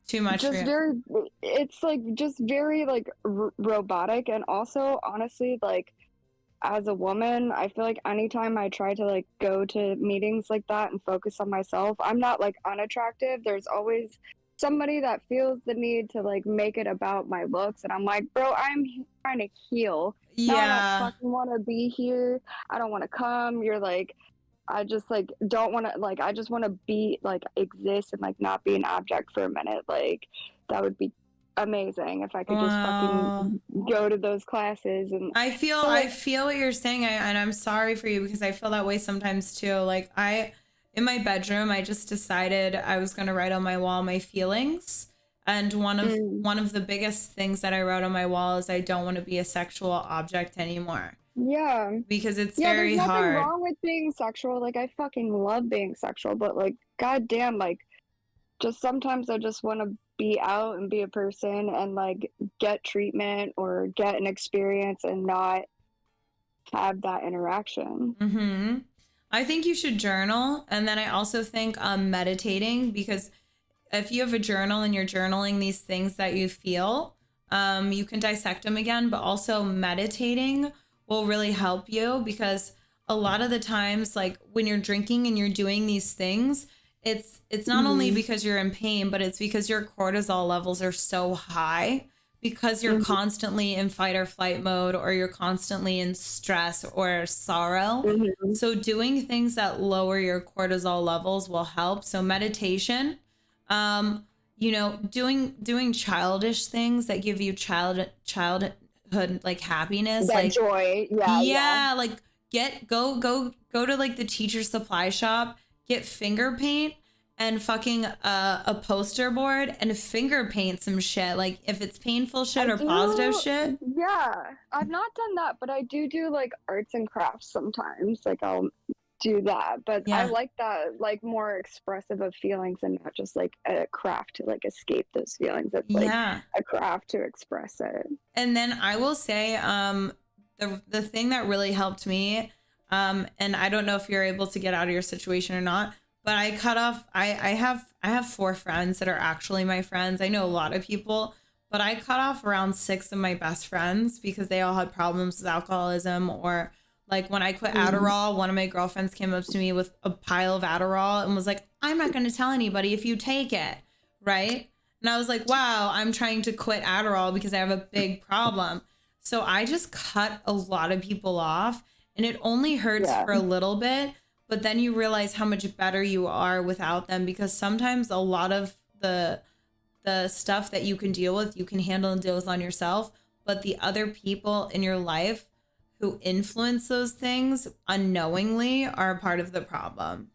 Too much for just you. very, it's like just very like robotic. And also, honestly, like as a woman, I feel like anytime I try to like go to meetings like that and focus on myself, I'm not like unattractive. There's always somebody that feels the need to like make it about my looks. And I'm like, bro, I'm trying to heal. No, I don't Yeah. fucking want to be here. I don't want to come. You're like, I just like don't want to like I just want to be like exist and like not be an object for a minute. Like that would be amazing if I could just Wow. fucking go to those classes and but I like feel what you're saying, and I'm sorry for you because I feel that way sometimes too. Like in my bedroom, I just decided I was gonna write on my wall my feelings, and mm, one of the biggest things that I wrote on my wall is I don't want to be a sexual object anymore yeah. because it's Yeah, there's very nothing hard. wrong with being sexual. Like I fucking love being sexual, but like goddamn, like just sometimes I just want to be out and be a person and like get treatment or get an experience and not have that interaction. Mm-hmm. I think you should journal, and then I also think meditating because if you have a journal and you're journaling these things that you feel, you can dissect them again, but also meditating will really help you because a lot of the times, like when you're drinking and you're doing these things, it's not only Mm-hmm. because you're in pain, but it's because your cortisol levels are so high because you're Mm-hmm. constantly in fight or flight mode or you're constantly in stress or sorrow. Mm-hmm. So doing things that lower your cortisol levels will help. So meditation, um doing childish things that give you childhood like happiness, That like joy. Yeah, yeah. yeah, like go to like the teacher supply shop, get finger paint and fucking a poster board and finger paint some shit, like if it's painful shit I or positive do, shit. yeah. I've not done that, but I do like arts and crafts sometimes. Like I'll do that, but I Yeah, like that like more expressive of feelings and not just like a craft to like escape those feelings. It's like yeah. a craft to express it. And then I will say, the thing that really helped me, and I don't know if you're able to get out of your situation or not, but I cut off. I have four friends that are actually my friends. I know a lot of people, but I cut off around six of my best friends because they all had problems with alcoholism or like when I quit Mm. Adderall, one of my girlfriends came up to me with a pile of Adderall and was like, "I'm not going to tell anybody if you take it." Right? And I was like, wow, I'm trying to quit Adderall because I have a big problem. So I just cut a lot of people off and it only hurts Yeah. for a little bit, but then you realize how much better you are without them because sometimes a lot of the stuff that you can deal with, you can handle and deal with on yourself, but the other people in your life who influence those things unknowingly are a part of the problem.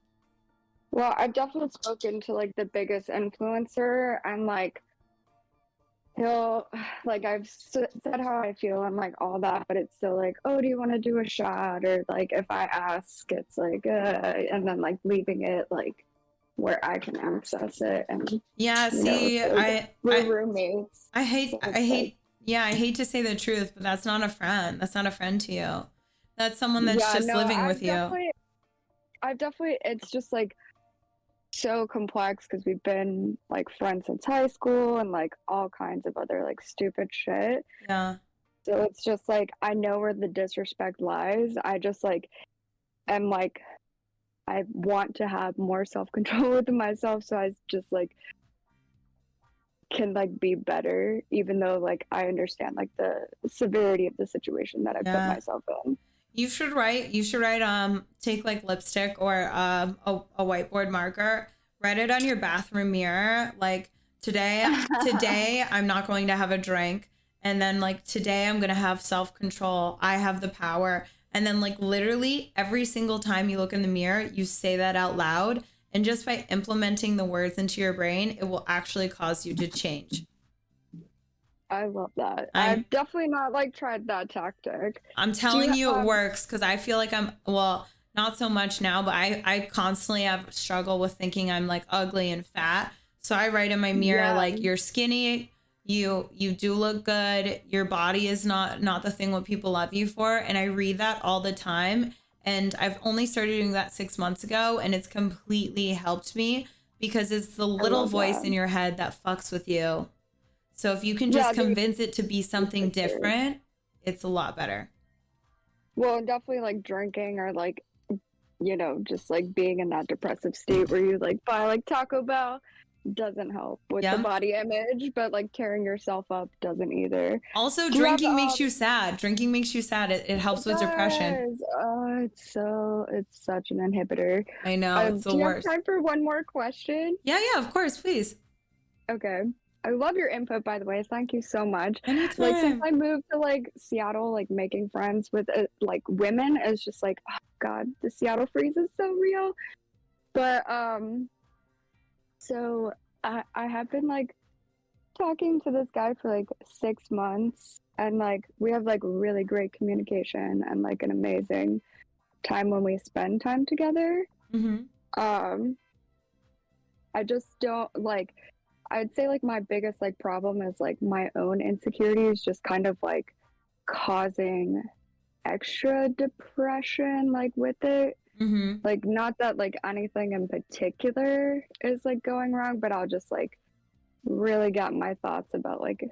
Well, I've definitely spoken to like the biggest influencer and like he'll like said how I feel and like all that, but it's still like, oh, do you want to do a shot? Or like if I ask, it's like, and then like leaving it like where I can access it, and Yeah, you know, see, like we're roommates, so I it's like, hate, yeah, I hate to say the truth, but that's not a friend. That's not a friend to you. That's someone that's yeah, just no, living with you. I've definitely, it's just like so complex because we've been like friends since high school and like all kinds of other like stupid shit. Yeah. So it's just like I know where the disrespect lies. I just like am like I want to have more self control with myself, so I just like can like be better, even though like I understand like the severity of the situation that I put Yeah. myself in. You should write, take like lipstick or a whiteboard marker, write it on your bathroom mirror. Like today I'm not going to have a drink. And then like today I'm going to have self-control. I have the power. And then like literally every single time you look in the mirror, you say that out loud. And just by implementing the words into your brain, it will actually cause you to change. I love that. I'm I've definitely not like tried that tactic. I'm Do you telling you it works because I feel like I'm, well, not so much now, but I constantly have struggle with thinking I'm like ugly and fat. So I write in my mirror yeah, like you're skinny, you do look good, your body is not the thing what people love you for. And I read that all the time. And I've only started doing that 6 months ago and it's completely helped me because it's the I little love voice that. in your head that fucks with you. So if you can Yeah, just convince it to be something sure. different, it's a lot better. Well, definitely like drinking or like, you know, just like being in that depressive state where you like buy like Taco Bell doesn't help with the Yeah. body image, but like tearing yourself up doesn't either. Also, Do you have drinking makes you sad. Drinking makes you sad. It it helps with depression. does. Oh, it's such an inhibitor. I know, it's the Do you have worst. time for one more question? Yeah, yeah, of course, please. Okay. I love your input, by the way. Thank you so much. Like since Anytime. I moved to like Seattle, like making friends with like women is just like, oh God, the Seattle freeze is so real. But so I have been like talking to this guy for like 6 months, and like we have like really great communication and like an amazing time when we spend time together. Mm-hmm. Um, I just don't like. I'd say like my biggest like problem is like my own insecurities just kind of like causing extra depression like with it. Mm-hmm. Like not that like anything in particular is like going wrong, but I'll just like really get my thoughts about like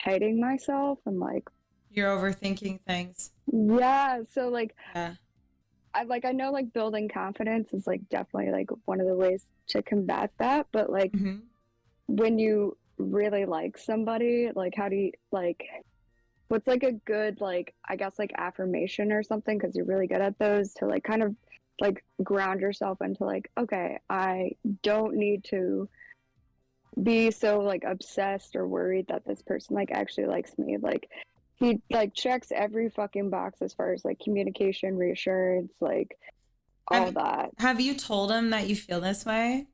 hating myself and like You're overthinking things. yeah, so like Yeah. I know like building confidence is like definitely like one of the ways to combat that, but like Mm-hmm. when you really like somebody, like how do you like what's like a good like I guess like affirmation or something because you're really good at those to like kind of like ground yourself into like okay, I don't need to be so like obsessed or worried that this person like actually likes me. Like he like checks every fucking box as far as like communication, reassurance, like Have all that. have you told him that you feel this way?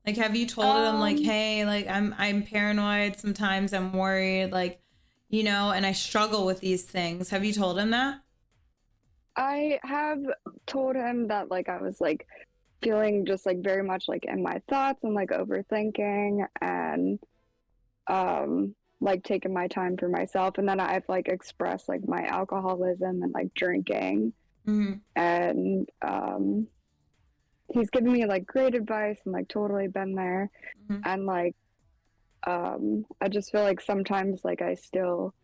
Like, have you told him like, Um hey, like I'm paranoid, sometimes I'm worried, like, and I struggle with these things. Have you told him that? I have told him that like I was like feeling just like very much like in my thoughts and like overthinking and like taking my time for myself, and then I've like expressed like my alcoholism and like drinking, Mm-hmm. and he's given me like great advice and like totally been there, Mm-hmm. and like I just feel like sometimes like I still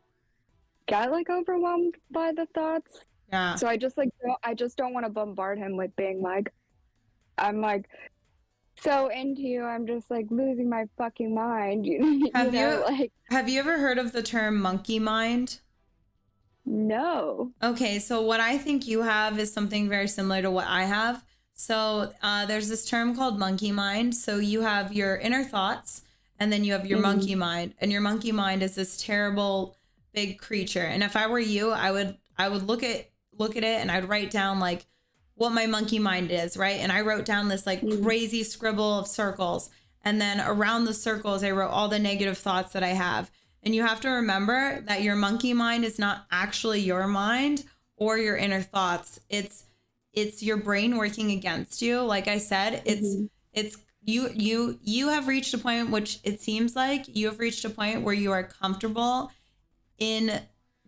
get like overwhelmed by the thoughts, Yeah. so I just don't want to bombard him with being like I'm like so into you, I'm just like losing my fucking mind. You Have know, you like have you ever heard of the term monkey mind? no. Okay, so what I think you have is something very similar to what I have. So there's this term called monkey mind. So you have your inner thoughts, and then you have your Hmm. monkey mind. And your monkey mind is this terrible big creature. And if I were you, I would look at it and I'd write down like what my monkey mind is, right? And I wrote down this like Mm. crazy scribble of circles. And then around the circles, I wrote all the negative thoughts that I have. And you have to remember that your monkey mind is not actually your mind or your inner thoughts. It's your brain working against you. Like I said, Mhm. it's you have reached a point, which it seems like you have reached a point where you are comfortable in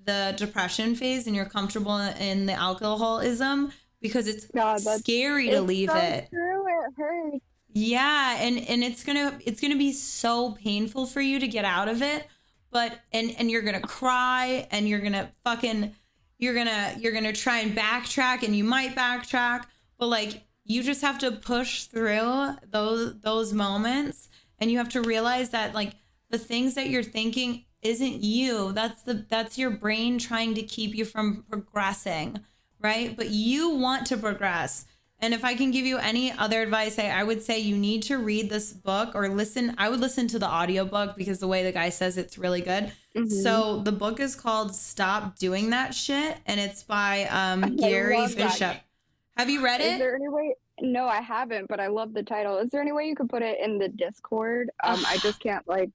the depression phase and you're comfortable in the alcoholism because it's God, scary to it's leave so it. true. It hurts. Yeah, and it's gonna be so painful for you to get out of it, but and you're gonna cry and you're gonna fucking you're gonna try and backtrack and you might backtrack, but like you just have to push through those moments and you have to realize that like the things that you're thinking isn't you. That's your brain trying to keep you from progressing, right? But you want to progress. And if I can give you any other advice, I would say you need to read this book or listen. I would listen to the audiobook because the way the guy says it's really good. Hmm. So the book is called Stop Doing That Shit, and it's by I Gary love that. Bishop. Have you read Is it? there any way? No, I haven't, but I love the title. Is there any way you could put it in the Discord? I Ugh. just can't like